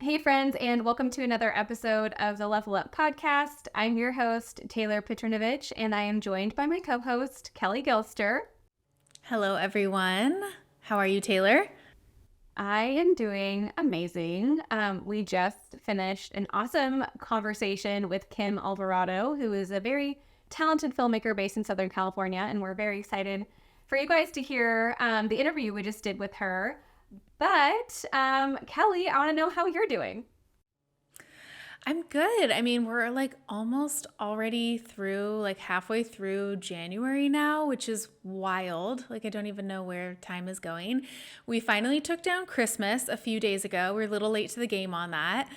Hey, friends, and welcome to another episode of the Level Up podcast. I'm your host, Taylor Petrinovich, and I am joined by my co host, Kelly Gilster. Hello, everyone. How are you, Taylor? I am doing amazing. We just finished an awesome conversation with Kim Alvarado, who is a very talented filmmaker based in Southern California, and we're very excited for you guys to hear the interview we just did with her. But Kelly, I want to know how you're doing. I'm good. We're almost already through, halfway through January now, which is wild. I don't even know where time is going. We finally took down Christmas a few days ago. We're a little late to the game on that.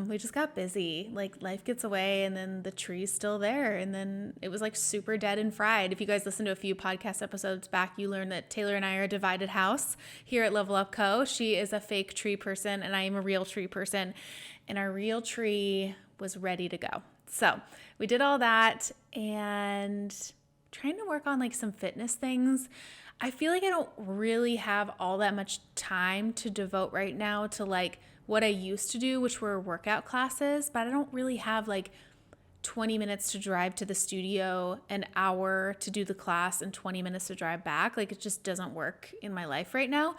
We just got busy. Life gets away and then the tree's still there. And then it was super dead and fried. If you guys listen to a few podcast episodes back, you learned that Taylor and I are a divided house here at Level Up Co. She is a fake tree person and I am a real tree person. And our real tree was ready to go. So we did all that and trying to work on some fitness things. I feel like I don't really have all that much time to devote right now to what I used to do, which were workout classes, but I don't really have 20 minutes to drive to the studio, an hour to do the class, and 20 minutes to drive back. It just doesn't work in my life right now.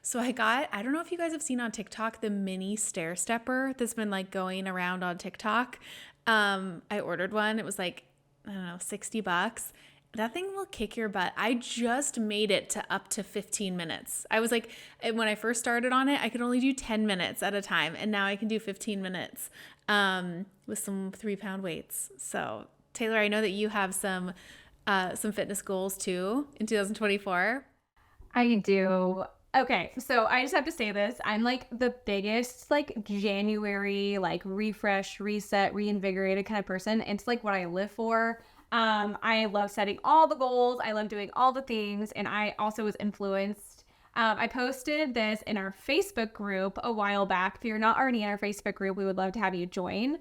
So I don't know if you guys have seen on TikTok, the mini stair stepper that's been going around on TikTok. I ordered one. It was I don't know, $60. That thing will kick your butt. I just made it to up to 15 minutes. I was when I first started on it, I could only do 10 minutes at a time. And now I can do 15 minutes with some 3-pound weights. So Taylor, I know that you have some fitness goals too in 2024. I do. Okay, so I just have to say this. I'm the biggest January refresh, reset, reinvigorated kind of person. It's what I live for. I love setting all the goals. I love doing all the things, and I also was influenced. I posted this in our Facebook group a while back. If you're not already in our Facebook group, we would love to have you join.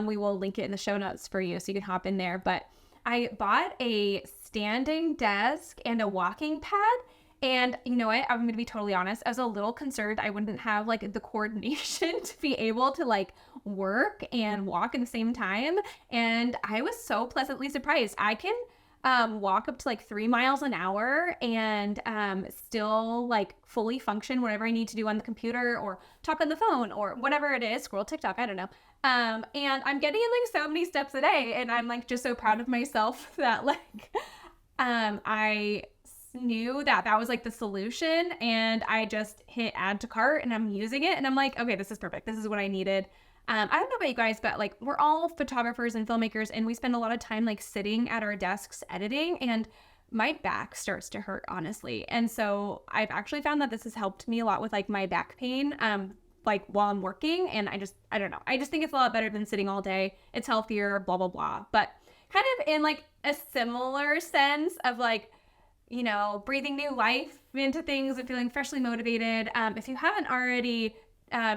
We will link it in the show notes for you so you can hop in there. But I bought a standing desk and a walking pad. And you know what? I'm going to be totally honest. I was a little concerned I wouldn't have the coordination to be able to work and walk at the same time. And I was so pleasantly surprised. I can walk up to 3 miles an hour and still fully function whatever I need to do on the computer or talk on the phone or whatever it is, scroll TikTok, I don't know. And I'm getting so many steps a day, and I'm just so proud of myself that I knew that was the solution, and I just hit add to cart and I'm using it, and I'm okay, this is perfect. This is what I needed. I don't know about you guys, but we're all photographers and filmmakers, and we spend a lot of time sitting at our desks editing, and my back starts to hurt, honestly. And so I've actually found that this has helped me a lot with my back pain while I'm working, and I don't know. I just think it's a lot better than sitting all day. It's healthier, blah blah blah. But kind of in a similar sense of breathing new life into things and feeling freshly motivated. If you haven't already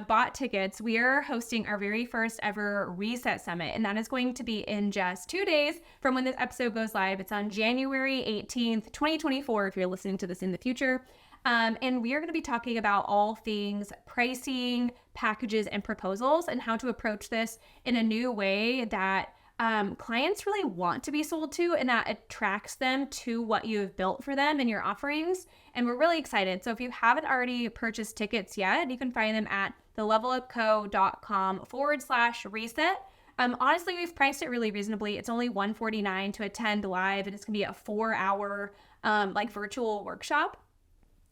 bought tickets, we are hosting our very first ever Reset Summit, and that is going to be in just 2 days from when this episode goes live. It's on January 18th, 2024, if you're listening to this in the future. And we are going to be talking about all things pricing, packages, and proposals, and how to approach this in a new way that clients really want to be sold to, and that attracts them to what you've built for them and your offerings. And we're really excited. So if you haven't already purchased tickets yet, you can find them at thelevelupco.com/reset. Honestly, we've priced it really reasonably. It's only $149 to attend live, and it's gonna be a 4-hour virtual workshop.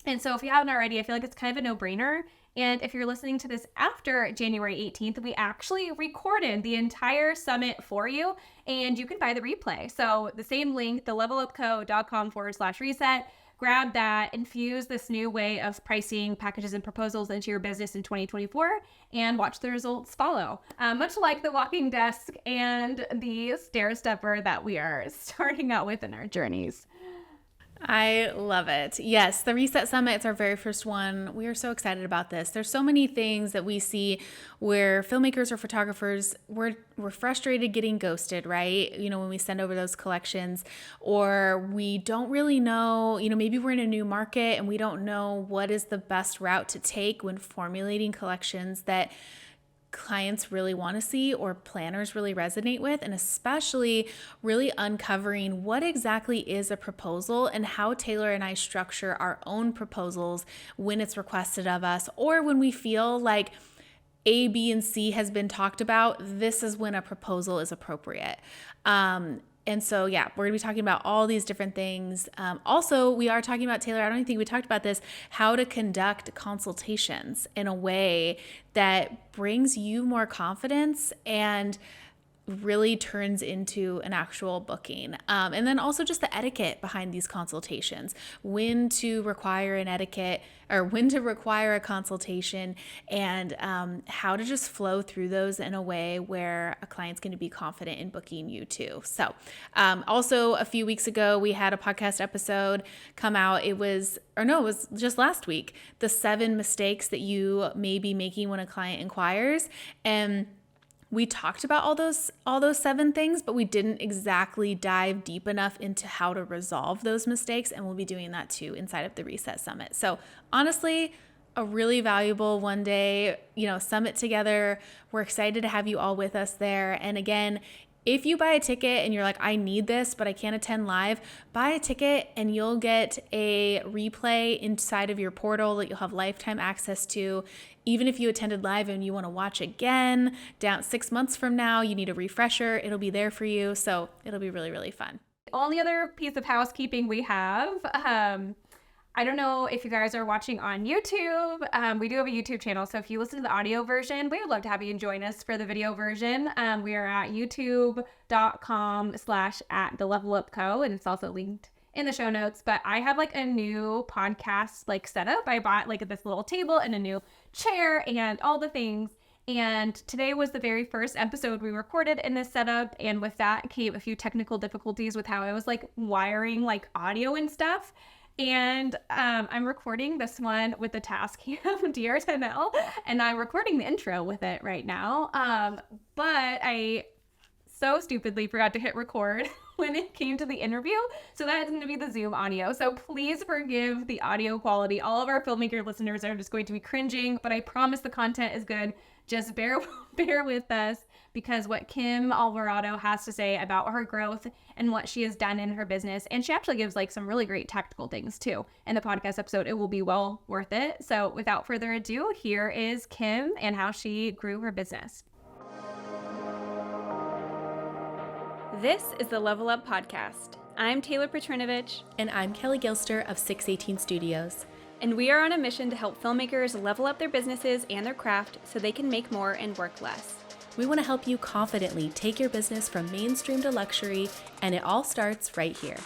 And so if you haven't already, I feel it's kind of a no-brainer. And if you're listening to this after January 18th, we actually recorded the entire summit for you, and you can buy the replay. So the same link, thelevelupco.com/reset, grab that, infuse this new way of pricing packages and proposals into your business in 2024, and watch the results follow. Much like the walking desk and the stair stepper that we are starting out with in our journeys. I love it. Yes, the Reset Summit is our very first one. We are so excited about this. There's so many things that we see where filmmakers or photographers, we're frustrated getting ghosted, right? When we send over those collections, or we don't really know, maybe we're in a new market and we don't know what is the best route to take when formulating collections that clients really want to see or planners really resonate with, and especially really uncovering what exactly is a proposal and how Taylor and I structure our own proposals when it's requested of us, or when we feel like A, B, and C has been talked about. This is when a proposal is appropriate. And so, yeah, we're going to be talking about all these different things. Also, we are talking about, Taylor, I don't think we talked about this, how to conduct consultations in a way that brings you more confidence and really turns into an actual booking. And then also just the etiquette behind these consultations, when to require an etiquette or when to require a consultation, and how to just flow through those in a way where a client's going to be confident in booking you too. So also a few weeks ago, we had a podcast episode come out. It was just last week, the 7 mistakes that you may be making when a client inquires. And we talked about all those 7 things, but we didn't exactly dive deep enough into how to resolve those mistakes, and we'll be doing that too inside of the Reset Summit. So honestly, a really valuable one-day, summit together. We're excited to have you all with us there. And again, if you buy a ticket and you're like, I need this, but I can't attend live, buy a ticket and you'll get a replay inside of your portal that you'll have lifetime access to. Even if you attended live and you want to watch again down 6 months from now, you need a refresher, it'll be there for you. So it'll be really, really fun. Only other piece of housekeeping we have, I don't know if you guys are watching on YouTube. We do have a YouTube channel, so if you listen to the audio version, we would love to have you join us for the video version. We are at youtube.com/@thelevelupco, and it's also linked in the show notes. But I have like a new podcast setup. I bought like this little table and a new chair and all the things. And today was the very first episode we recorded in this setup, and with that came a few technical difficulties with how I was wiring audio and stuff. And I'm recording this one with the Tascam DR10L, and I'm recording the intro with it right now. But I so stupidly forgot to hit record when it came to the interview. So that is going to be the Zoom audio. So please forgive the audio quality. All of our filmmaker listeners are just going to be cringing, but I promise the content is good. Just bear with us, because what Kim Alvarado has to say about her growth and what she has done in her business, and she actually gives some really great tactical things too in the podcast episode. It will be well worth it. So without further ado, here is Kim and how she grew her business. This is the Level Up Podcast. I'm Taylor Petrinovich. And I'm Kelly Gilster of 618 Studios. And we are on a mission to help filmmakers level up their businesses and their craft so they can make more and work less. We want to help you confidently take your business from mainstream to luxury, and it all starts right here.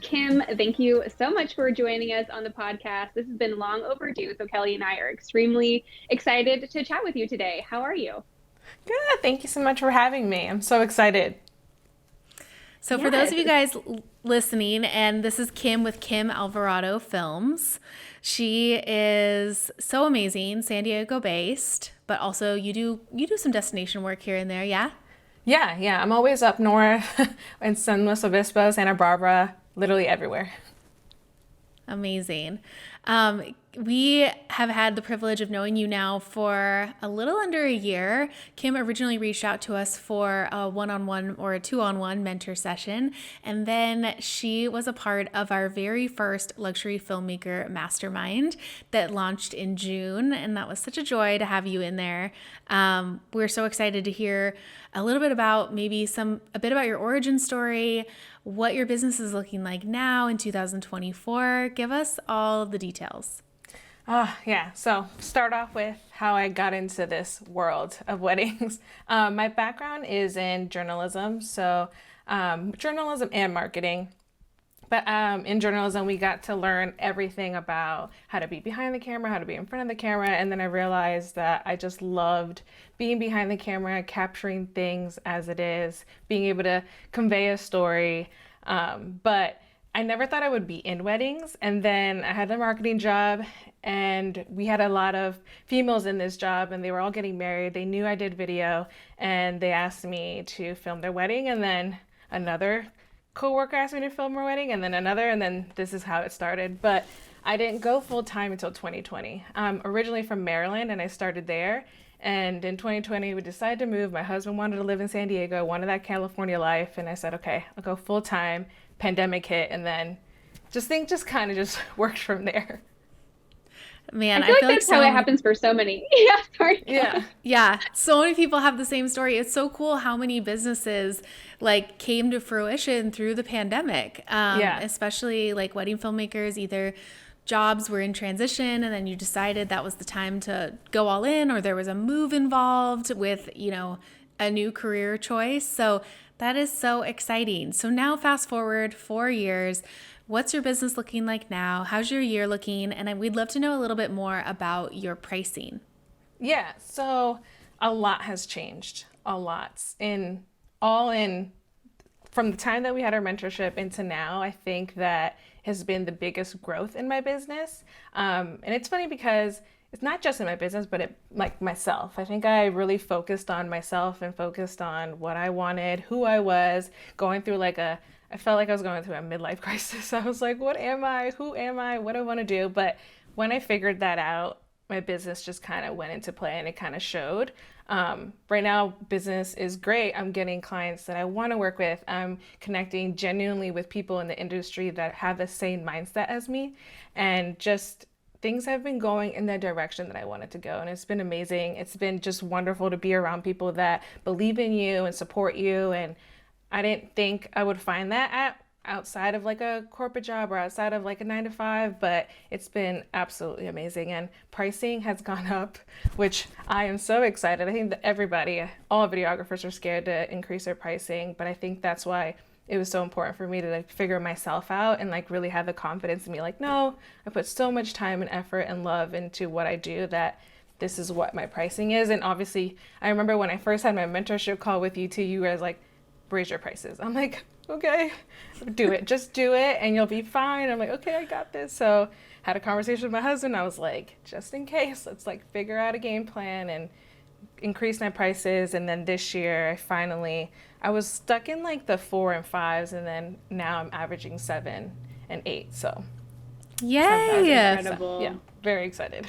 Kim, thank you so much for joining us on the podcast. This has been long overdue, so Kelly and I are extremely excited to chat with you today. How are you? Good. Thank you so much for having me. I'm so excited. So for those of you guys listening, and this is Kim with Kim Alvarado Films. She is so amazing, San Diego based, but also you do some destination work here and there, yeah? Yeah. I'm always up north in San Luis Obispo, Santa Barbara, literally everywhere. Amazing. We have had the privilege of knowing you now for a little under a year. Kim originally reached out to us for a one-on-one or a two-on-one mentor session, and then she was a part of our very first luxury filmmaker mastermind that launched in June, and that was such a joy to have you in there. We're so excited to hear a little bit about a bit about your origin story, what your business is looking like now in 2024. Give us all the details. Yeah. So start off with how I got into this world of weddings. My background is in journalism. So journalism and marketing. But in journalism, we got to learn everything about how to be behind the camera, how to be in front of the camera. And then I realized that I just loved being behind the camera, capturing things as it is, being able to convey a story. But I never thought I would be in weddings. And then I had a marketing job, and we had a lot of females in this job, and they were all getting married. They knew I did video, and they asked me to film their wedding. And then another coworker asked me to film her wedding, and then another, and then this is how it started. But I didn't go full time until 2020. I'm originally from Maryland, and I started there. And in 2020, we decided to move. My husband wanted to live in San Diego, wanted that California life, and I said, okay, I'll go full time. Pandemic hit, and then just kind of just worked from there. Man, I feel like that's how it happens for so many. Yeah, sorry. Yeah. Yeah, so many people have the same story. It's so cool how many businesses like came to fruition through the pandemic. Especially like wedding filmmakers, either jobs were in transition and then you decided that was the time to go all in, or there was a move involved with, you know, a new career choice. So that is so exciting. So now fast forward 4 years. What's your business looking like now? How's your year looking? And we'd love to know a little bit more about your pricing. Yeah, so a lot has changed. A lot. From the time that we had our mentorship into now, I think that has been the biggest growth in my business. And it's funny because it's not just in my business, but like myself. I think I really focused on myself and focused on what I wanted, who I was, going through I felt like I was going through a midlife crisis. I was like, what am I? Who am I? What do I want to do? But when I figured that out, my business just kind of went into play and it kind of showed. Right now, business is great. I'm getting clients that I want to work with. I'm connecting genuinely with people in the industry that have the same mindset as me. And just things have been going in the direction that I wanted to go. And it's been amazing. It's been just wonderful to be around people that believe in you and support you. And I didn't think I would find that outside of like a corporate job or outside of like a 9 to 5, but it's been absolutely amazing. And pricing has gone up, which I am so excited. I think that all videographers are scared to increase their pricing, but I think that's why it was so important for me to like figure myself out and like really have the confidence in me. Like, no, I put so much time and effort and love into what I do that this is what my pricing is. And obviously, I remember when I first had my mentorship call with you two, you guys like, raise your prices. I'm like, okay, do it. Just do it and you'll be fine. I'm like, okay, I got this. So had a conversation with my husband. I was like, just in case, let's like figure out a game plan and increase my prices. And then this year, I was stuck in like the 4 and 5s, and then now I'm averaging 7 and 8. So yay! Incredible. Yeah, very excited.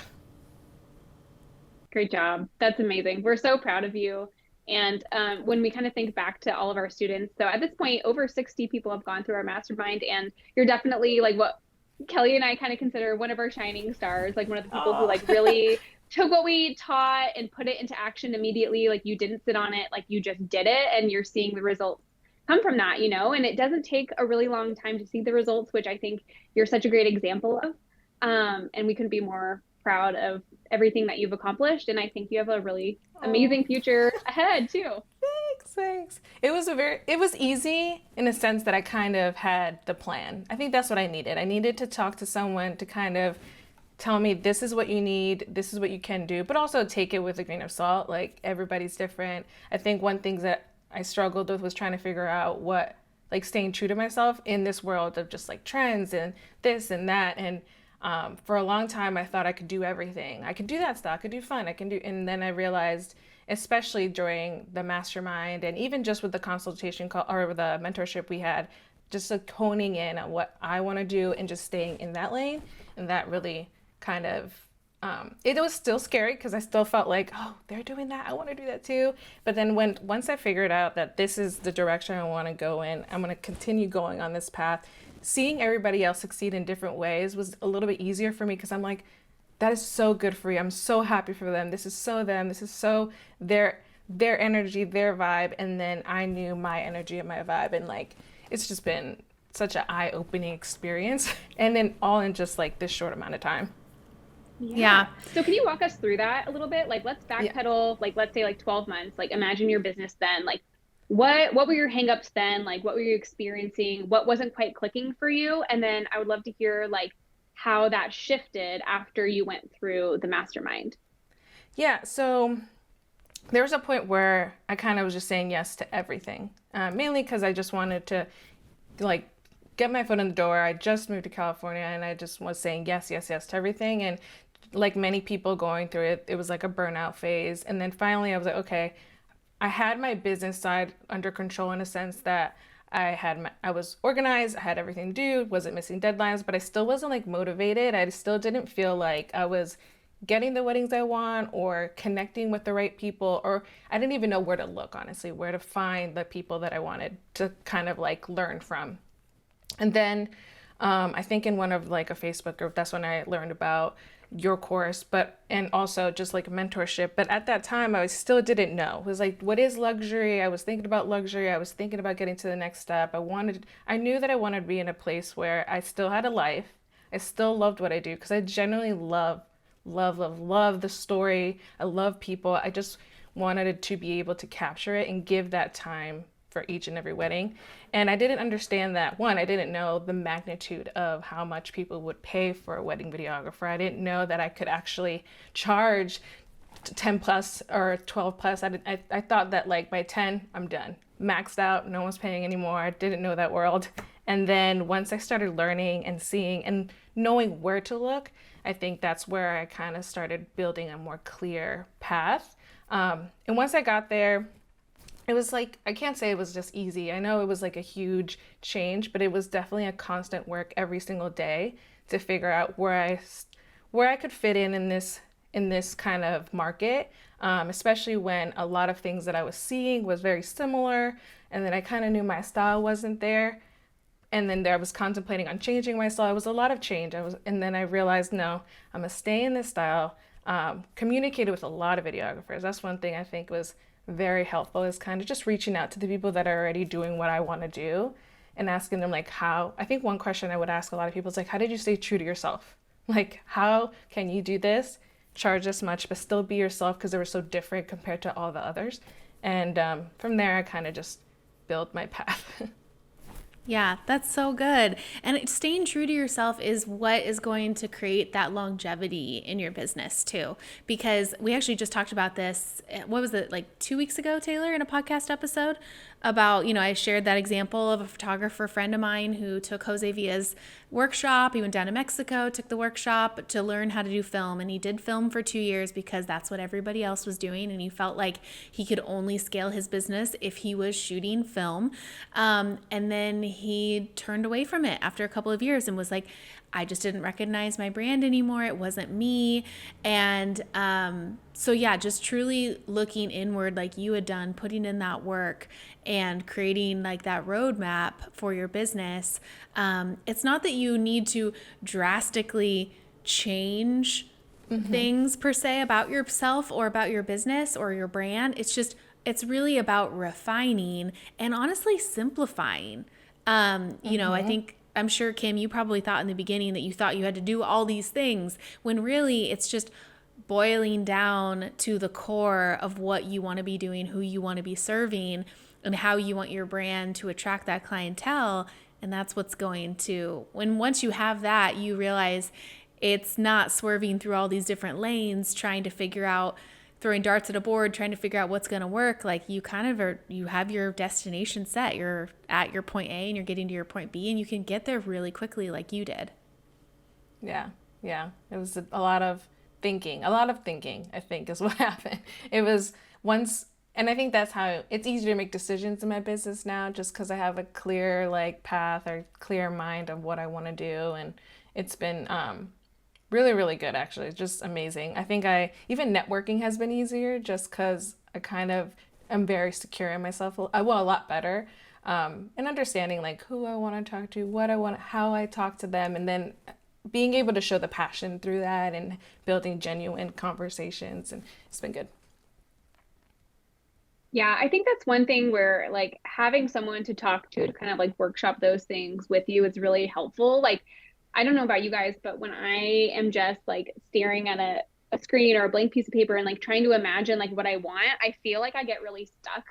Great job. That's amazing. We're so proud of you. And when we kind of think back to all of our students, so at this point, over 60 people have gone through our mastermind, and you're definitely like what Kelly and I kind of consider one of our shining stars, like one of the people who like really took what we taught and put it into action immediately. Like you didn't sit on it, like you just did it, and you're seeing the results come from that, you know, and it doesn't take a really long time to see the results, which I think you're such a great example of. And we couldn't be more proud of everything that you've accomplished. And I think you have a really amazing future ahead too. Thanks. It was easy in a sense that I kind of had the plan. I think that's what I needed. I needed to talk to someone to kind of tell me this is what you need, this is what you can do, but also take it with a grain of salt. Like everybody's different. I think one thing that I struggled with was trying to figure out staying true to myself in this world of just like trends and this and that. And for a long time, I thought I could do everything. I could do that stuff. I could do fun. And then I realized, especially during the mastermind and even just with the consultation call or the mentorship we had, just like honing in on what I want to do and just staying in that lane. And that really kind of, it was still scary because I still felt like, oh, they're doing that. I want to do that too. But then once I figured out that this is the direction I want to go in, I'm going to continue going on this path. Seeing everybody else succeed in different ways was a little bit easier for me because I'm like, that is so good for you. I'm so happy for them. This is so them. This is so their energy, their vibe. And then I knew my energy and my vibe. And like, it's just been such an eye-opening experience. And then all in just like this short amount of time. Yeah. So can you walk us through that a little bit? Like, let's backpedal, like, let's say like 12 months, like imagine your business then, like, what were your hangups then? Like, what were you experiencing? What wasn't quite clicking for you? And then I would love to hear like how that shifted after you went through the mastermind. Yeah, so there was a point where I kind of was just saying yes to everything, mainly because I just wanted to like get my foot in the door. I just moved to California and I just was saying yes, yes, yes to everything. And like many people going through it, it was like a burnout phase. And then finally I was like, okay, I had my business side under control in a sense that I was organized, I had everything to do, wasn't missing deadlines, but I still wasn't like motivated. I still didn't feel like I was getting the weddings I want or connecting with the right people, or I didn't even know where to look, honestly, where to find the people that I wanted to kind of like learn from. And then I think in one of like a Facebook group, that's when I learned about your course, and also just like mentorship. But at that time, I still didn't know. It was like, what is luxury? I was thinking about luxury. I was thinking about getting to the next step. I knew that I wanted to be in a place where I still had a life. I still loved what I do because I genuinely love the story. I love people. I just wanted to be able to capture it and give that time for each and every wedding. And I didn't understand that. One, I didn't know the magnitude of how much people would pay for a wedding videographer. I didn't know that I could actually charge 10 plus or 12 plus. I thought that like by 10, I'm done. Maxed out, no one's paying anymore. I didn't know that world. And then once I started learning and seeing and knowing where to look, I think that's where I kind of started building a more clear path. And once I got there, it was like, I can't say it was just easy. I know it was like a huge change, but it was definitely a constant work every single day to figure out where I could fit in this kind of market, especially when a lot of things that I was seeing was very similar, and then I kind of knew my style wasn't there. And then I was contemplating on changing my style. It was a lot of change. And then I realized, no, I'm gonna stay in this style. Communicated with a lot of videographers. That's one thing I think was very helpful, is kind of just reaching out to the people that are already doing what I want to do and asking them like how. I think one question I would ask a lot of people is like, how did you stay true to yourself? Like, how can you do this, charge this much, but still be yourself, because they were so different compared to all the others. And from there, I kind of just built my path. Yeah, that's so good. And staying true to yourself is what is going to create that longevity in your business too. Because we actually just talked about this, what was it, like 2 weeks ago, Taylor, in a podcast episode about, I shared that example of a photographer friend of mine who took Jose Villa's workshop. He went down to Mexico, took the workshop to learn how to do film. And he did film for 2 years because that's what everybody else was doing. And he felt like he could only scale his business if he was shooting film. And then he turned away from it after a couple of years and was like, I just didn't recognize my brand anymore. It wasn't me. And so yeah, just truly looking inward like you had done, putting in that work and creating like that roadmap for your business. It's not that you need to drastically change things per se about yourself or about your business or your brand. It's really about refining and honestly simplifying. I'm sure, Kim, you probably thought in the beginning that you thought you had to do all these things when really it's just boiling down to the core of what you want to be doing, who you want to be serving, and how you want your brand to attract that clientele. And that's what's going to, once you have that, you realize it's not swerving through all these different lanes, trying to figure out, throwing darts at a board, trying to figure out what's going to work. Like you have your destination set. You're at your point A and you're getting to your point B, and you can get there really quickly like you did. Yeah. It was a lot of thinking, I think is what happened. It was once, and I think that's how it's easier to make decisions in my business now, just because I have a clear like path or clear mind of what I want to do. And it's been, really, really good, actually. It's just amazing. I think even networking has been easier just because I kind of am very secure in myself. A lot better. And understanding like who I want to talk to, how I talk to them, and then being able to show the passion through that and building genuine conversations. And it's been good. Yeah, I think that's one thing where like having someone to talk to kind of like workshop those things with you is really helpful. Like, I don't know about you guys, but when I am just like staring at a screen or a blank piece of paper and like trying to imagine like what I want, I feel like I get really stuck.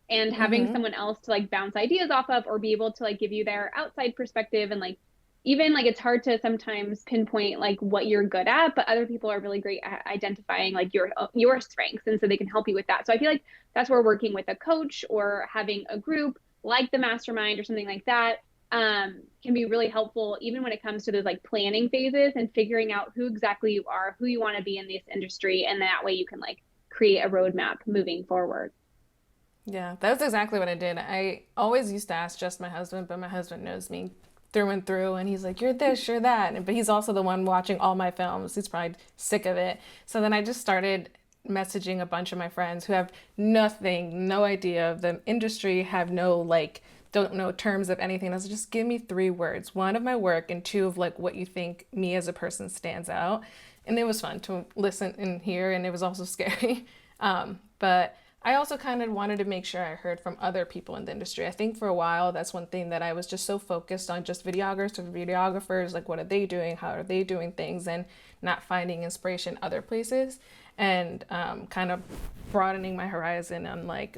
and having someone else to like bounce ideas off of, or be able to like give you their outside perspective. And like even like it's hard to sometimes pinpoint like what you're good at, but other people are really great at identifying like your strengths, and so they can help you with that. So I feel like that's where working with a coach or having a group like the mastermind or something like that can be really helpful, even when it comes to those like planning phases and figuring out who exactly you are, who you want to be in this industry, and that way you can like create a roadmap moving forward. Yeah, that's exactly what I did. I always used to ask just my husband, but my husband knows me through and through, and he's like, "You're this, you're that," but he's also the one watching all my films. He's probably sick of it. So then I just started messaging a bunch of my friends who have nothing, no idea of the industry, have no like, don't know terms of anything. I was like, just give me 3 words, one of my work and 2 of like what you think me as a person stands out. And it was fun to listen and hear, and it was also scary. But I also kind of wanted to make sure I heard from other people in the industry. I think for a while, that's one thing that I was just so focused on, just videographers, like what are they doing? How are they doing things? And not finding inspiration other places, and kind of broadening my horizon on like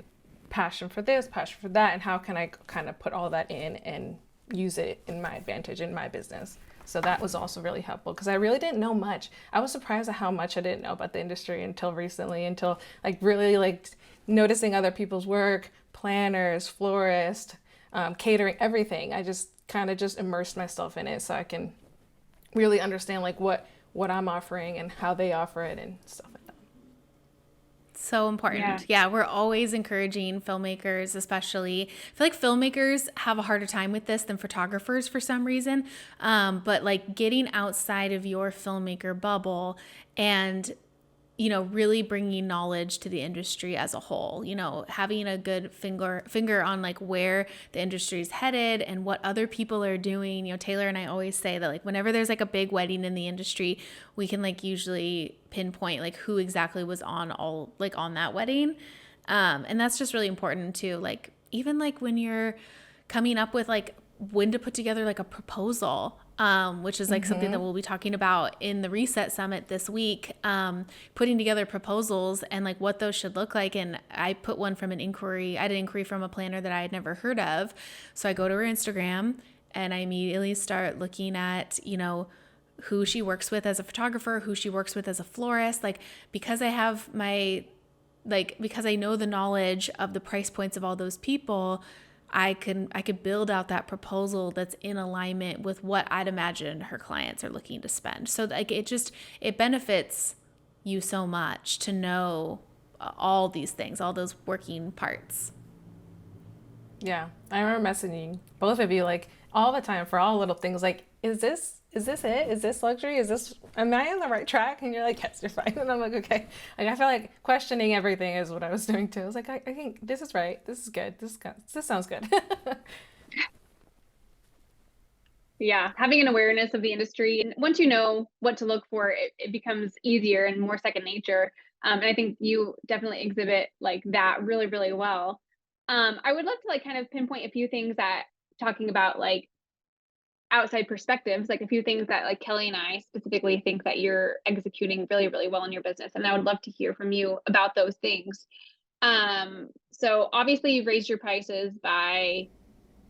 passion for this, passion for that, and how can I kind of put all that in and use it in my advantage in my business. So that was also really helpful because I really didn't know much. I was surprised at how much I didn't know about the industry until recently, until like really like noticing other people's work, planners, florists, catering, everything. I just kind of just immersed myself in it so I can really understand like what I'm offering and how they offer it and stuff like that. So important. Yeah, we're always encouraging filmmakers, especially. I feel like filmmakers have a harder time with this than photographers for some reason. But like getting outside of your filmmaker bubble and really bringing knowledge to the industry as a whole, having a good finger on like where the industry is headed and what other people are doing. Taylor and I always say that like whenever there's like a big wedding in the industry, we can like usually pinpoint like who exactly was on that wedding. And that's just really important too. Like even like when you're coming up with like when to put together like a proposal, which is like something that we'll be talking about in the Reset Summit this week, putting together proposals and like what those should look like. And I put one from I had an inquiry from a planner that I had never heard of. So I go to her Instagram and I immediately start looking at, who she works with as a photographer, who she works with as a florist, like because I have because I know the knowledge of the price points of all those people, I could build out that proposal that's in alignment with what I'd imagine her clients are looking to spend. So like it benefits you so much to know all these things, all those working parts. Yeah, I remember messaging both of you like all the time for all little things like, is this it? Is this luxury? Am I on the right track? And you're like, yes, you're fine. And I'm like, okay. Like I feel like questioning everything is what I was doing too. I was like, I think this is right. This is good. This sounds good. Yeah, having an awareness of the industry, and once you know what to look for, it becomes easier and more second nature. And I think you definitely exhibit like that really, really well. I would love to like kind of pinpoint a few things that talking about like outside perspectives, like a few things that like Kelly and I specifically think that you're executing really, really well in your business. And I would love to hear from you about those things. So obviously you've raised your prices by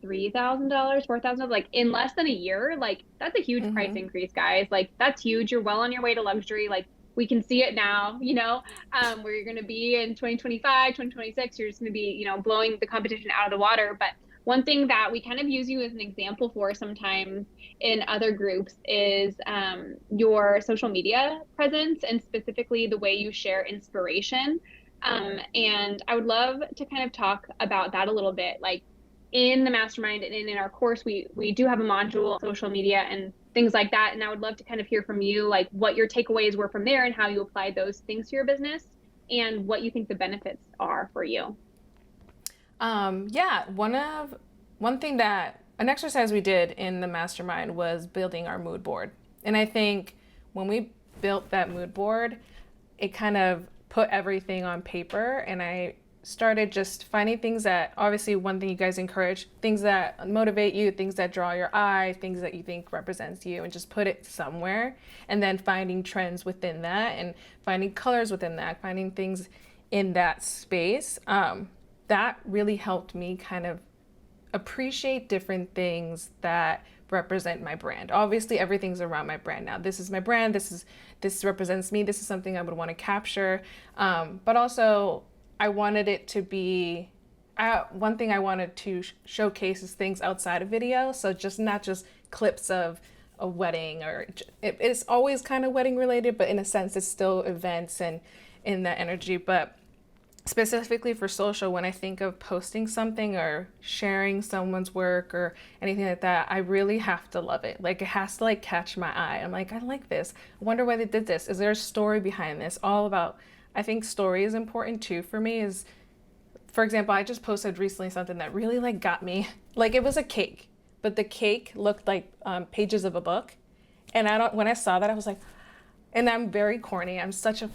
$3,000, $4,000, like in less than a year. Like that's a huge price increase, guys. Like that's huge. You're well on your way to luxury. Like we can see it now, where you're going to be in 2025, 2026. You're just going to be, blowing the competition out of the water. But one thing that we kind of use you as an example for sometimes in other groups is your social media presence, and specifically the way you share inspiration. And I would love to kind of talk about that a little bit. Like in the mastermind and in our course, we do have a module, social media and things like that. And I would love to kind of hear from you, like what your takeaways were from there and how you applied those things to your business and what you think the benefits are for you. Yeah, one thing that an exercise we did in the mastermind was building our mood board. And I think when we built that mood board, it kind of put everything on paper, and I started just finding things that, obviously one thing you guys encourage, things that motivate you, things that draw your eye, things that you think represents you, and just put it somewhere, and then finding trends within that and finding colors within that, finding things in that space. that really helped me kind of appreciate different things that represent my brand. Obviously, everything's around my brand now. This is my brand. This represents me. This is something I would want to capture. But also, I wanted it to be. One thing I wanted to showcase is things outside of video. So just not just clips of a wedding, or it's always kind of wedding related, but in a sense, it's still events and in that energy. But specifically for social, when I think of posting something or sharing someone's work or anything like that, I really have to love it. Like, it has to like catch my eye. I'm like, I like this. I wonder why they did this. Is there a story behind this? All about, I think story is important too for me. Is, for example, I just posted recently something that really like got me. Like, it was a cake, but the cake looked like pages of a book. And when I saw that, I was like, and I'm very corny. I'm such a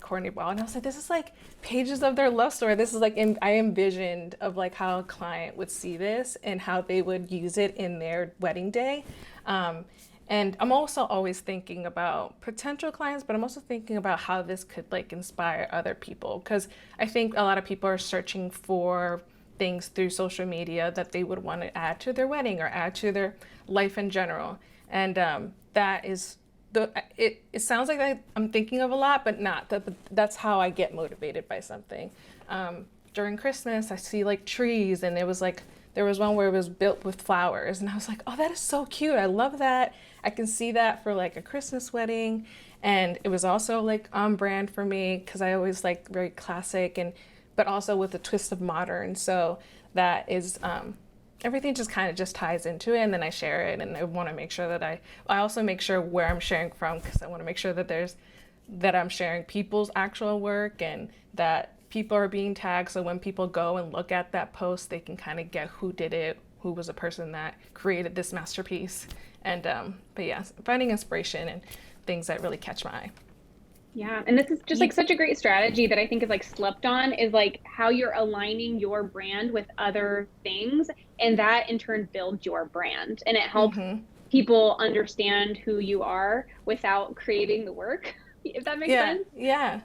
corny ball. And I was like, this is like pages of their love story. This is like, I envisioned of like how a client would see this and how they would use it in their wedding day. And I'm also always thinking about potential clients, but I'm also thinking about how this could like inspire other people. Because I think a lot of people are searching for things through social media that they would want to add to their wedding or add to their life in general. And that is, it sounds like I'm thinking of a lot, but not. That's how I get motivated by something. During Christmas, I see like trees, and there was one where it was built with flowers, and I was like, oh, that is so cute. I love that. I can see that for like a Christmas wedding. And it was also like on brand for me because I always like very classic, but also with a twist of modern. So that is, everything just kind of just ties into it, and then I share it, and I want to make sure that I also make sure where I'm sharing from, because I want to make sure that I'm sharing people's actual work and that people are being tagged, so when people go and look at that post, they can kind of get who did it, who was the person that created this masterpiece. And but yeah, finding inspiration and things that really catch my eye. Yeah, and this is just like such a great strategy that I think is like slept on, is like how you're aligning your brand with other things, and that in turn builds your brand, and it helps people understand who you are without creating the work, if that makes sense. Yeah.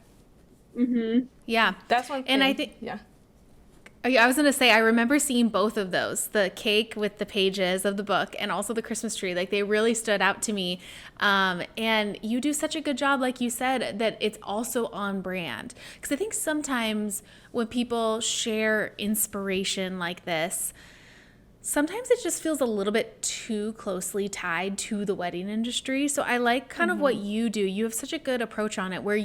Yeah. That's one thing. And I think I was going to say, I remember seeing both of those, the cake with the pages of the book and also the Christmas tree. Like, they really stood out to me. And you do such a good job, like you said, that it's also on brand. Because I think sometimes when people share inspiration like this, sometimes it just feels a little bit too closely tied to the wedding industry. So I like kind of what you do. You have such a good approach on it, where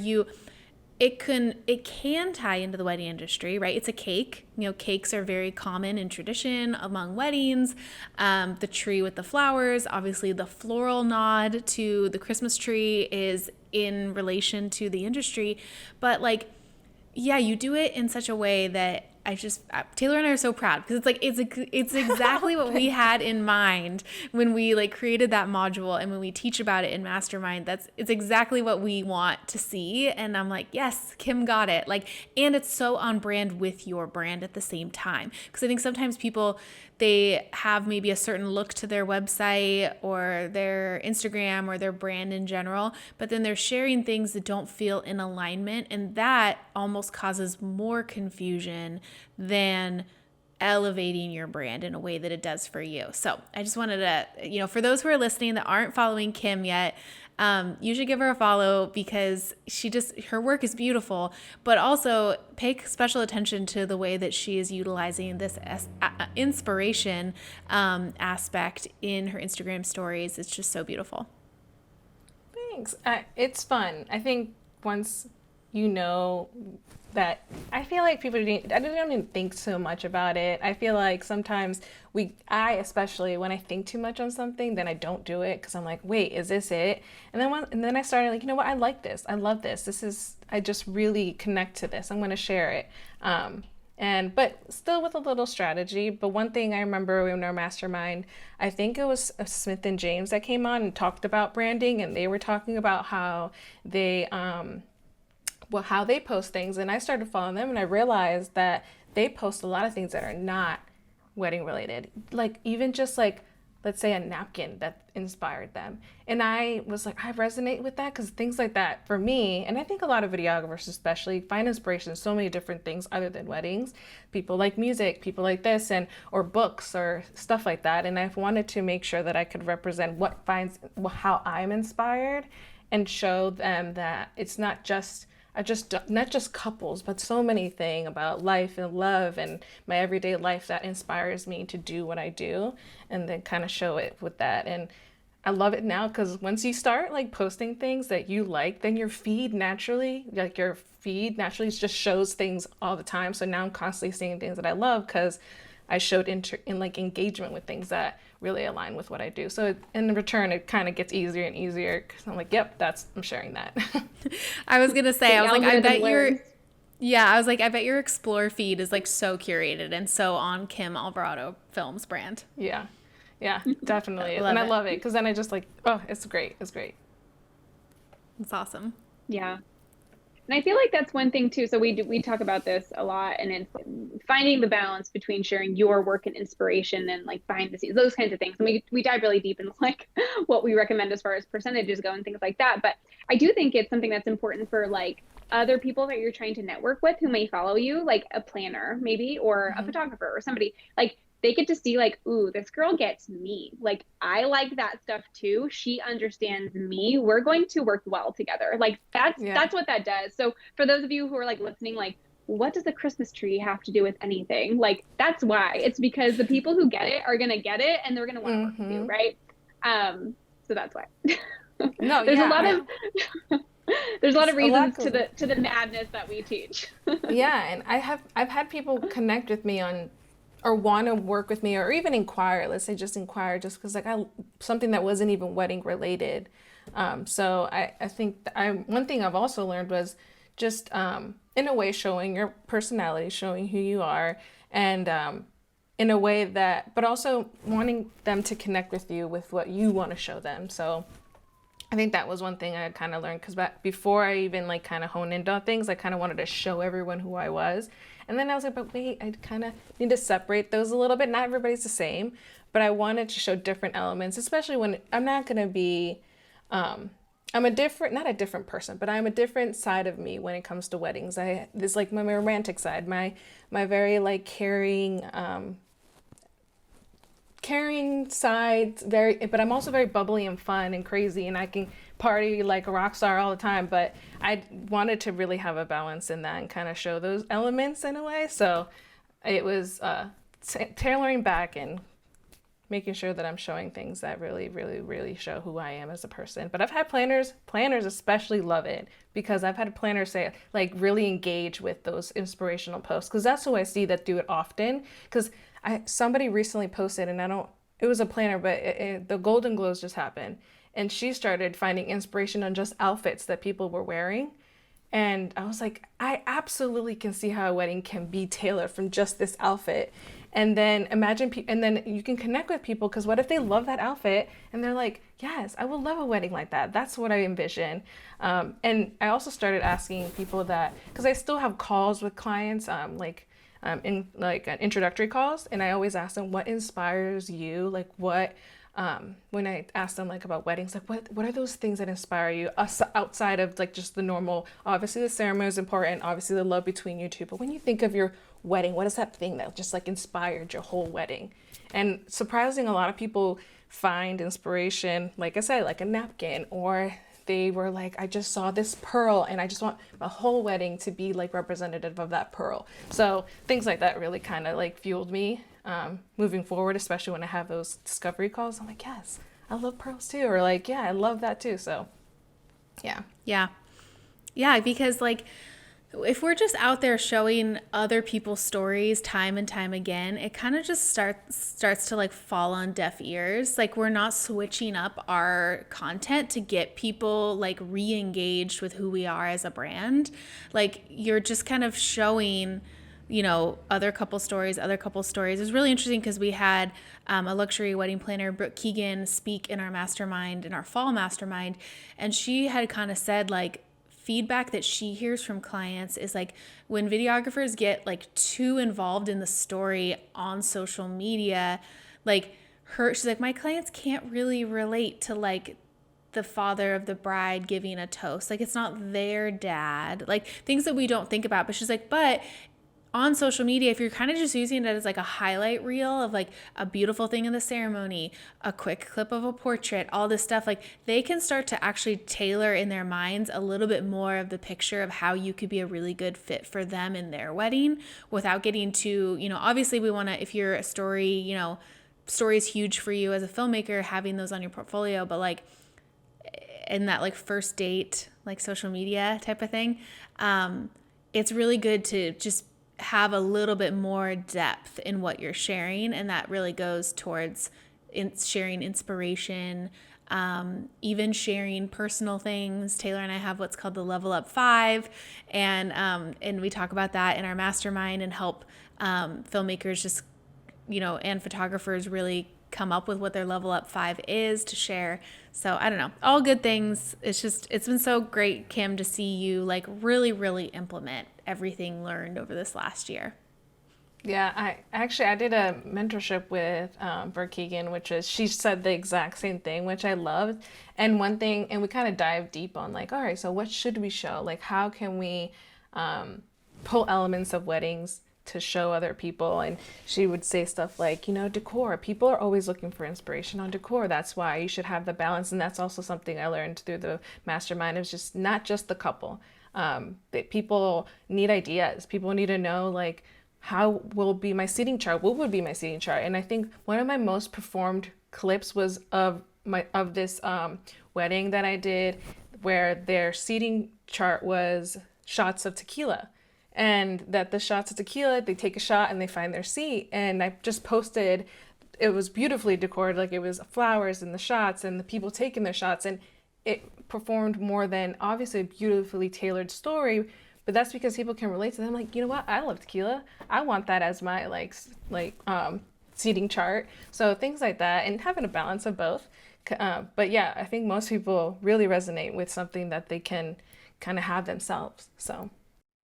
it can tie into the wedding industry, right? It's a cake. You know, cakes are very common in tradition among weddings. The tree with the flowers, obviously the floral nod to the Christmas tree is in relation to the industry. But like, yeah, you do it in such a way that Taylor and I are so proud, because it's exactly what we had in mind when we like created that module, and when we teach about it in Mastermind, it's exactly what we want to see. And I'm like, yes, Kim got it. Like, and it's so on brand with your brand at the same time. Because I think sometimes people, they have maybe a certain look to their website or their Instagram or their brand in general, but then they're sharing things that don't feel in alignment, and that almost causes more confusion than elevating your brand in a way that it does for you. So I just wanted to, for those who are listening that aren't following Kim yet, you should give her a follow, because her work is beautiful, but also pay special attention to the way that she is utilizing this inspiration aspect in her Instagram stories. It's just so beautiful. Thanks. It's fun. I think once you know that, I feel like I don't even think so much about it. I feel like sometimes especially when I think too much on something, then I don't do it, because I'm like, wait, is this it? And then I started like, you know what? I like this. I love this. I just really connect to this. I'm going to share it. But still with a little strategy. But one thing I remember in our mastermind, I think it was Smith and James that came on and talked about branding, and they were talking about how they post things, and I started following them, and I realized that they post a lot of things that are not wedding related. Like, even just like let's say, a napkin that inspired them. And I was like, I resonate with that because things like that for me, and I think a lot of videographers especially, find inspiration in so many different things other than weddings. People like music, people like this, and or books or stuff like that. And I've wanted to make sure that I could represent how I'm inspired and show them that it's not just couples, but so many things about life and love and my everyday life that inspires me to do what I do, and then kind of show it with that. And I love it now because once you start like posting things that you like, then your feed naturally just shows things all the time. So now I'm constantly seeing things that I love because I showed in like engagement with things that really align with what I do. So in return, it kind of gets easier and easier because I'm like, yep, I'm sharing that. I was going to say, I was like, I bet your Explore feed is like so curated and so on Kim Alvarado Films brand. Yeah, definitely. I I love it because then I just like, oh, it's great. It's great. It's awesome. Yeah. And I feel like that's one thing too. So we talk about this a lot, and it's finding the balance between sharing your work and inspiration and like behind the scenes, those kinds of things. And we dive really deep into like what we recommend as far as percentages go and things like that. But I do think it's something that's important for like other people that you're trying to network with who may follow you, like a planner maybe, or a photographer or somebody. Like they get to see like, ooh, this girl gets me. Like, I like that stuff too. She understands me. We're going to work well together. Like that's what that does. So for those of you who are like listening, like, what does the Christmas tree have to do with anything? Like, that's why. It's because the people who get it are going to get it and they're going to want to work with you, right? So that's why. No, there's a lot of there's a lot of reasons to the madness that we teach. Yeah, and I've had people connect with me on or want to work with me or even inquire, let's say just inquire just because like something that wasn't even wedding related. So I think one thing I've also learned was just in a way showing your personality, showing who you are, and in a way that, but also wanting them to connect with you with what you want to show them. So I think that was one thing I kind of learned because before I even like kind of honed in on things, I kind of wanted to show everyone who I was. And then I was like, but wait, I kind of need to separate those a little bit. Not everybody's the same, but I wanted to show different elements, especially when I'm not going to be, I'm not a different person, but I'm a different side of me when it comes to weddings. This like my romantic side, my very like caring side, but I'm also very bubbly and fun and crazy, and I can party like a rock star all the time. But I wanted to really have a balance in that and kind of show those elements in a way. So it was tailoring back and making sure that I'm showing things that really, really, really show who I am as a person. But I've had planners especially love it because I've had planners say like really engage with those inspirational posts because that's who I see that do it often. Because somebody recently posted, and it was a planner, but the Golden Globes just happened, and she started finding inspiration on just outfits that people were wearing. And I was like, I absolutely can see how a wedding can be tailored from just this outfit. And then and then you can connect with people because what if they love that outfit and they're like, yes, I would love a wedding like that. That's what I envision. And I also started asking people that, because I still have calls with clients, in like introductory calls, and I always ask them what inspires you, like what when I ask them like about weddings, like what are those things that inspire you outside of like just the normal, obviously the ceremony is important, obviously the love between you two, but when you think of your wedding, what is that thing that just like inspired your whole wedding? And surprising, a lot of people find inspiration, like I said, like a napkin, or they were like, I just saw this pearl and I just want my whole wedding to be like representative of that pearl. So things like that really kind of like fueled me moving forward, especially when I have those discovery calls. I'm like, yes, I love pearls too. Or like, yeah, I love that too. So yeah, because like if we're just out there showing other people's stories time and time again, it kind of just starts to like fall on deaf ears. Like we're not switching up our content to get people like re-engaged with who we are as a brand. Like you're just kind of showing, other couple stories. It was really interesting because we had a luxury wedding planner, Brooke Keegan, speak in our mastermind, in our fall mastermind. And she had kind of said like, feedback that she hears from clients is like when videographers get like too involved in the story on social media, like she's like, my clients can't really relate to like the father of the bride giving a toast. Like, it's not their dad, like things that we don't think about. But she's like, but on social media, if you're kind of just using it as like a highlight reel of like a beautiful thing in the ceremony, a quick clip of a portrait, all this stuff, like they can start to actually tailor in their minds a little bit more of the picture of how you could be a really good fit for them in their wedding without getting too, obviously we want to, if you're a story, story is huge for you as a filmmaker, having those on your portfolio, but like in that like first date, like social media type of thing, it's really good to just have a little bit more depth in what you're sharing, and that really goes towards sharing inspiration, even sharing personal things. Taylor and I have what's called the Level Up 5, and we talk about that in our mastermind and help filmmakers just and photographers really come up with what their Level Up 5 is to share. So I don't know, all good things. It's been so great, Kim, to see you like really, really implement everything learned over this last year. Yeah, I did a mentorship with Bert Keegan, which is, she said the exact same thing, which I loved. And one thing, and we kind of dive deep on like, all right, so what should we show? Like, how can we pull elements of weddings to show other people? And she would say stuff like, decor. People are always looking for inspiration on decor. That's why you should have the balance. And that's also something I learned through the mastermind. It was just not just the couple. That people need ideas. People need to know like, how will be my seating chart? What would be my seating chart? And I think one of my most performed clips was of this wedding that I did, where their seating chart was shots of tequila. And that the shots of tequila, they take a shot and they find their seat. And I just posted, it was beautifully decorated, like it was flowers in the shots and the people taking their shots. And it performed more than obviously a beautifully tailored story, but that's because people can relate to them. Like, you know what? I love tequila. I want that as my seating chart. So things like that, and having a balance of both. But yeah, I think most people really resonate with something that they can kind of have themselves. So.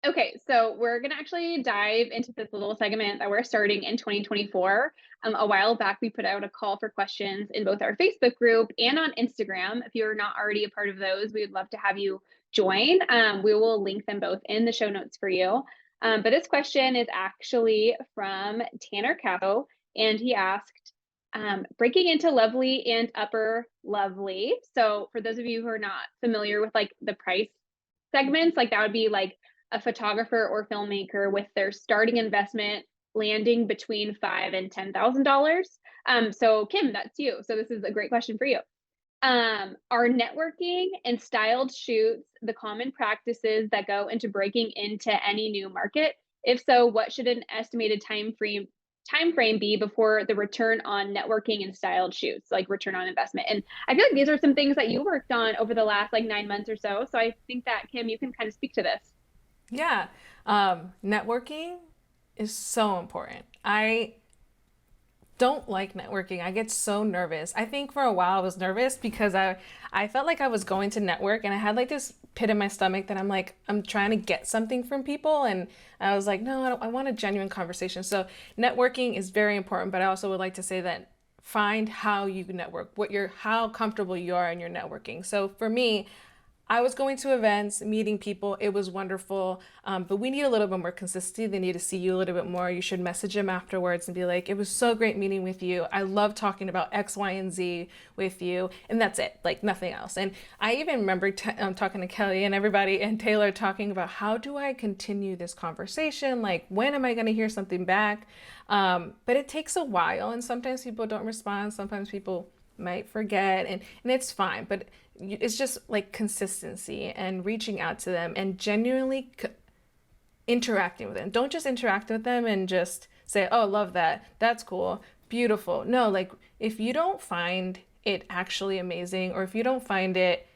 Okay, so we're going to actually dive into this little segment that we're starting in 2024. A while back, we put out a call for questions in both our Facebook group and on Instagram. If you're not already a part of those, we would love to have you join. We will link them both in the show notes for you. But this question is actually from Tanner Capo, and he asked, breaking into lovely and upper lovely. So for those of you who are not familiar with like the price segments, like that would be like a photographer or filmmaker with their starting investment landing between $5,000 and $10,000. So Kim, that's you. So this is a great question for you. Are networking and styled shoots the common practices that go into breaking into any new market? If so, what should an estimated time frame be before the return on networking and styled shoots, like return on investment? And I feel like these are some things that you worked on over the last like 9 months or so. So I think that Kim, you can kind of speak to this. Yeah, networking is so important. I don't like networking. I get so nervous. I think for a while I was nervous because I felt like I was going to network and I had like this pit in my stomach that I'm like, I'm trying to get something from people. And I was like, no, I want a genuine conversation. So networking is very important, but I also would like to say that find how you network, how comfortable you are in your networking. So for me, I was going to events, meeting people. It was wonderful. But we need a little bit more consistency. They need to see you a little bit more. You should message them afterwards and be like, it was so great meeting with you. I love talking about X, Y, and Z with you. And that's it, like nothing else. And I even remember talking to Kelly and everybody and Taylor talking about how do I continue this conversation? Like, when am I going to hear something back? But it takes a while. And sometimes people don't respond. Sometimes people might forget, and it's fine. But it's just like consistency and reaching out to them and genuinely interacting with them. Don't just interact with them and just say, oh, love that. That's cool. Beautiful. No, like if you don't find it actually amazing, or if you don't find it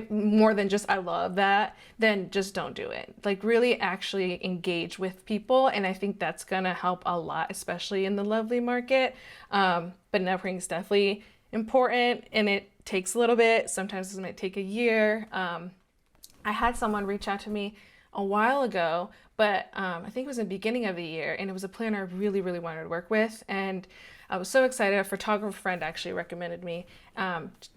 more than just I love that, then just don't do it. Like really actually engage with people. And I think that's gonna help a lot, especially in the lovely market. But networking is definitely important, and it takes a little bit. Sometimes it might take a year. I had someone reach out to me a while ago, but I think it was in the beginning of the year, and it was a planner I really, really wanted to work with. And I was so excited. A photographer friend actually recommended me.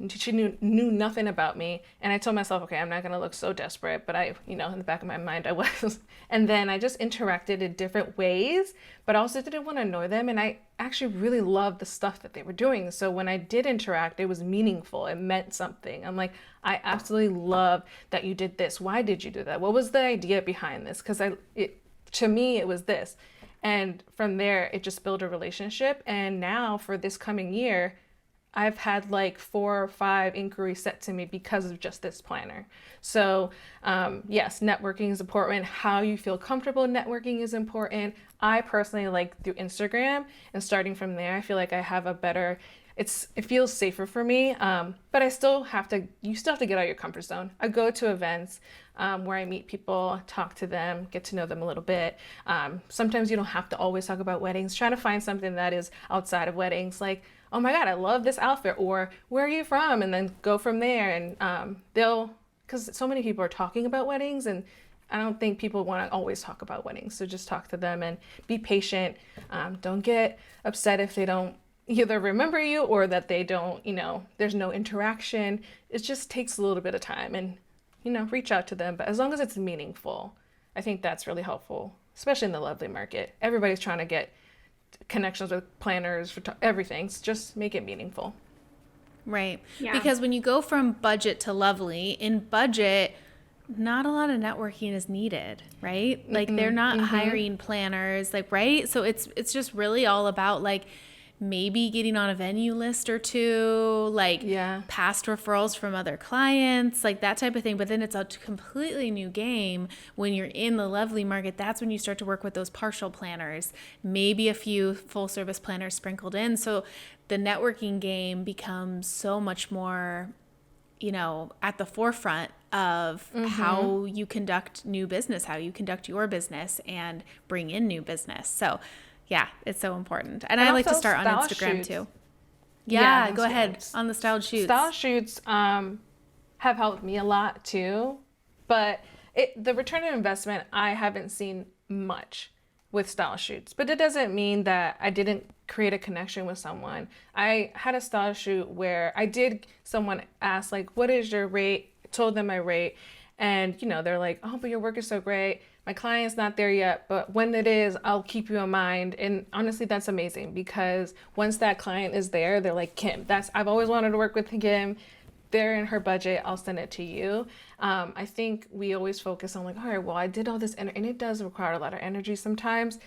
She knew nothing about me, and I told myself, okay, I'm not gonna look so desperate, but in the back of my mind, I was. And then I just interacted in different ways, but I also didn't want to annoy them, and I actually really loved the stuff that they were doing. So when I did interact, it was meaningful. It meant something. I'm like, I absolutely love that you did this. Why did you do that? What was the idea behind this? Because to me, it was this. And from there, it just built a relationship. And now for this coming year, I've had like 4 or 5 inquiries set to me because of just this planner. So yes, networking is important. How you feel comfortable networking is important. I personally like through Instagram, and starting from there, I feel like I have a better, it feels safer for me. But you still have to get out of your comfort zone. I go to events where I meet people, talk to them, get to know them a little bit. Sometimes you don't have to always talk about weddings. Try to find something that is outside of weddings, like, oh my God, I love this outfit, or where are you from? And then go from there. And because so many people are talking about weddings, and I don't think people want to always talk about weddings. So just talk to them and be patient. Don't get upset if they don't either remember you, or that they don't, there's no interaction. It just takes a little bit of time, and, reach out to them. But as long as it's meaningful, I think that's really helpful, especially in the lovely market. Everybody's trying to get connections with planners for everything. So just make it meaningful. Right. Yeah. Because when you go from budget to lovely, in budget, not a lot of networking is needed, right? Like they're not hiring planners, like, right? So it's just really all about like maybe getting on a venue list or two, like past referrals from other clients, like that type of thing. But then it's a completely new game when you're in the lovely market. That's when you start to work with those partial planners, maybe a few full service planners sprinkled in. So the networking game becomes so much more, at the forefront of how you conduct new business, how you conduct your business and bring in new business. So yeah, it's so important. And I like to start on Instagram shoots too. Yeah, go ahead on the styled shoots. Style shoots have helped me a lot too, but the return on investment, I haven't seen much with style shoots. But it doesn't mean that I didn't create a connection with someone. I had a style shoot where someone asked like, what is your rate? I told them my rate, and they're like, oh, but your work is so great. My client's not there yet, but when it is, I'll keep you in mind. And honestly, that's amazing, because once that client is there, they're like, Kim, I've always wanted to work with Kim. They're in her budget. I'll send it to you. I think we always focus on like, all right, well, I did all this, and it does require a lot of energy sometimes,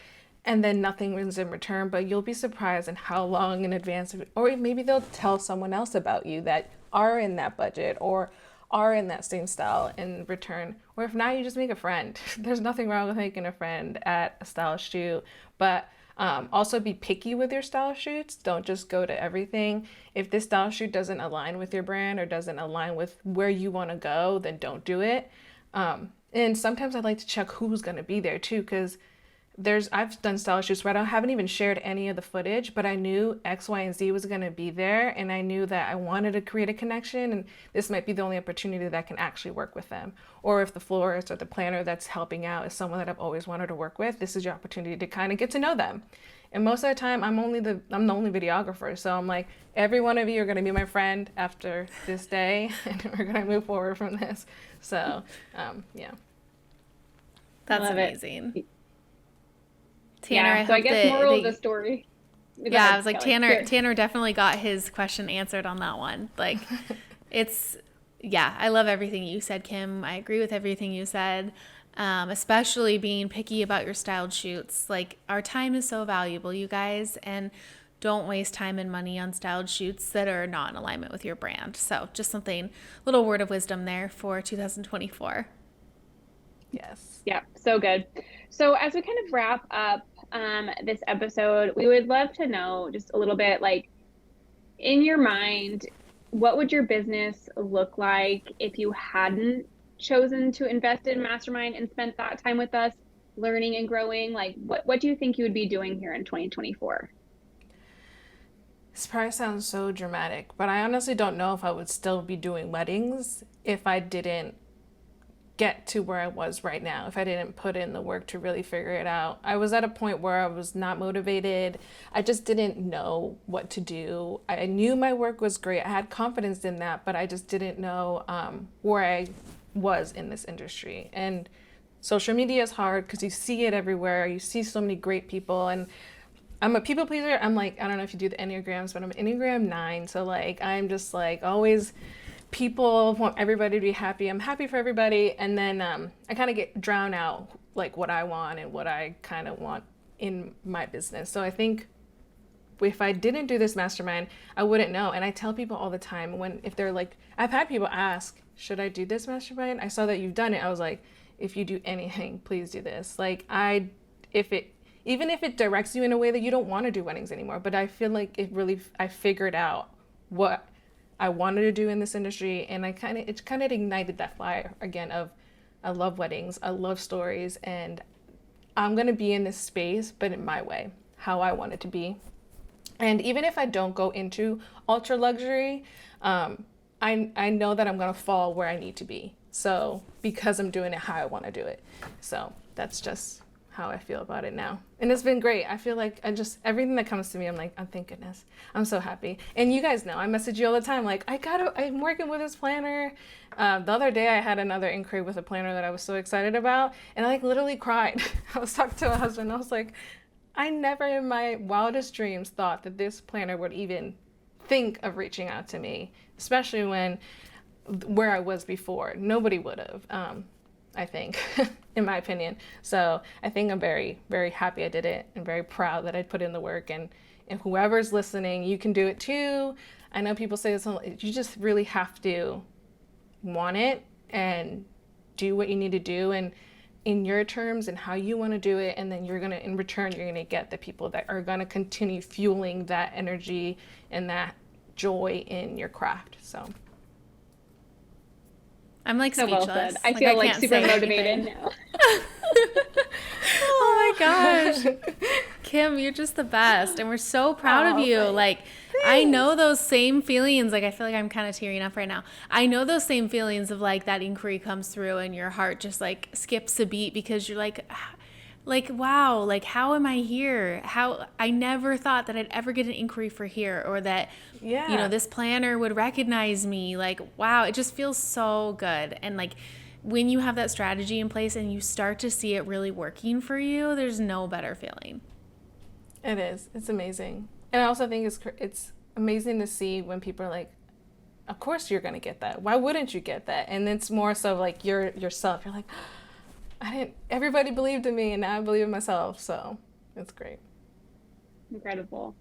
and then nothing is in return. But you'll be surprised in how long in advance, or maybe they'll tell someone else about you that are in that budget or are in that same style in return. Or if not, you just make a friend. There's nothing wrong with making a friend at a style shoot, but also be picky with your style shoots. Don't just go to everything. If this style shoot doesn't align with your brand or doesn't align with where you want to go, then don't do it. And sometimes I like to check who's going to be there too, because I've done style shoots where I haven't even shared any of the footage, but I knew X, Y, and Z was going to be there, and I knew that I wanted to create a connection, and this might be the only opportunity that I can actually work with them. Or if the florist or the planner that's helping out is someone that I've always wanted to work with, this is your opportunity to kind of get to know them. And most of the time, I'm the only videographer, so I'm like, every one of you are going to be my friend after this day, and we're going to move forward from this. So, yeah. That's amazing. Tanner, so I guess moral of the story. Yeah, I was like, Tanner definitely got his question answered on that one. Like, I love everything you said, Kim. I agree with everything you said, especially being picky about your styled shoots. Like, our time is so valuable, you guys, and don't waste time and money on styled shoots that are not in alignment with your brand. So just little word of wisdom there for 2024. Yes. Yeah, so good. So as we kind of wrap up this episode, we would love to know just a little bit, like, in your mind, what would your business look like if you hadn't chosen to invest in Mastermind and spent that time with us learning and growing? Like, what do you think you would be doing here in 2024? This probably sounds so dramatic, but I honestly don't know if I would still be doing weddings if I didn't get to where I was right now if I didn't put in the work to really figure it out. I was at a point where I was not motivated. I just didn't know what to do. I knew my work was great. I had confidence in that, but I just didn't know where I was in this industry. And social media is hard because you see it everywhere. You see so many great people, and I'm a people pleaser. I'm like, I don't know if you do the Enneagrams, but I'm Enneagram 9. So like, I'm just like always, people want everybody to be happy. I'm happy for everybody. And then I kind of get drown out like what I want and what I kind of want in my business. So I think if I didn't do this mastermind, I wouldn't know. And I tell people all the time if they're like, I've had people ask, should I do this mastermind? I saw that you've done it. I was like, if you do anything, please do this. Like even if it directs you in a way that you don't want to do weddings anymore, but I feel like I figured out what I wanted to do in this industry, and it kind of ignited that fire again of, I love weddings, I love stories, and I'm going to be in this space, but in my way, how I want it to be. And even if I don't go into ultra luxury, I know that I'm going to fall where I need to be. So because I'm doing it how I want to do it. So that's just how I feel about it now. And it's been great. I feel like everything that comes to me, I'm like, oh, thank goodness. I'm so happy. And you guys know, I message you all the time, like, I'm working with this planner. The other day I had another inquiry with a planner that I was so excited about, and I like literally cried. I was talking to my husband, I was like, I never in my wildest dreams thought that this planner would even think of reaching out to me, especially where I was before. Nobody would have, I think, in my opinion. So I think I'm very, very happy I did it and very proud that I put in the work. And whoever's listening, you can do it too. I know people say this, you just really have to want it and do what you need to do and in your terms and how you want to do it. And then in return, you're going to get the people that are going to continue fueling that energy and that joy in your craft. So I'm like so speechless. Well said. I feel like super motivated now. Oh my gosh. Kim, you're just the best. And we're so proud of you. Like, I know those same feelings. Like, I feel like I'm kind of tearing up right now. I know those same feelings of like that inquiry comes through and your heart just like skips a beat because you're like, wow, like, how am I here? I never thought that I'd ever get an inquiry for here, or that, this planner would recognize me. Like, wow, it just feels so good. And like, when you have that strategy in place and you start to see it really working for you, there's no better feeling. It is. It's amazing. And I also think it's amazing to see when people are like, of course you're going to get that. Why wouldn't you get that? And it's more so like yourself. You're like, everybody believed in me and now I believe in myself. So it's great. Incredible.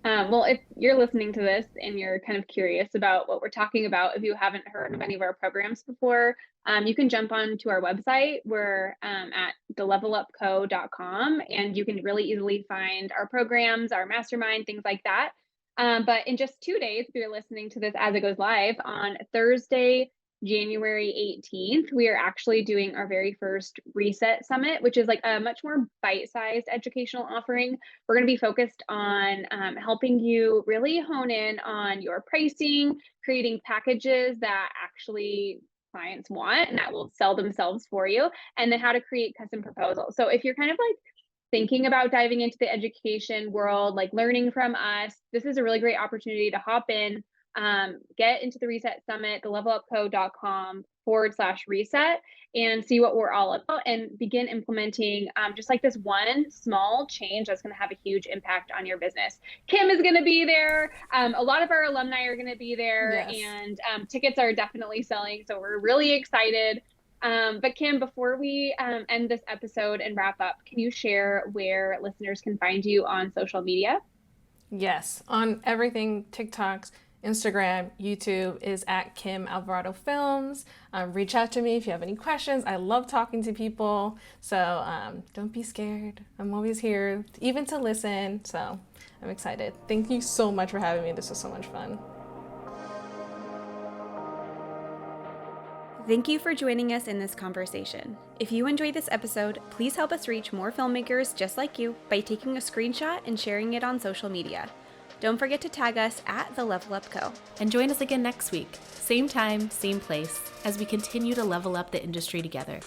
Well, if you're listening to this and you're kind of curious about what we're talking about, if you haven't heard of any of our programs before, you can jump on to our website. We're at thelevelupco.com, and you can really easily find our programs, our mastermind, things like that. But in just 2 days, if you're listening to this as it goes live, on Thursday, January 18th, we are actually doing our very first Reset Summit, which is like a much more bite-sized educational offering. We're going to be focused on helping you really hone in on your pricing, creating packages that actually clients want and that will sell themselves for you, and then how to create custom proposals. So if you're kind of like thinking about diving into the education world, like learning from us, this is a really great opportunity to hop in, get into the Reset Summit, thelevelupco.com/reset, and see what we're all about and begin implementing just like this one small change that's going to have a huge impact on your business. Kim is going to be there. A lot of our alumni are going to be there. Yes. And tickets are definitely selling. So we're really excited. But Kim, before we end this episode and wrap up, can you share where listeners can find you on social media? Yes, on everything, TikToks, Instagram, YouTube is at Kim Alvarado Films. Reach out to me if you have any questions. I love talking to people, so don't be scared. I'm always here, even to listen, so I'm excited. Thank you so much for having me. This was so much fun. Thank you for joining us in this conversation. If you enjoyed this episode, please help us reach more filmmakers just like you by taking a screenshot and sharing it on social media. Don't forget to tag us at The Level Up Co. And join us again next week, same time, same place, as we continue to level up the industry together.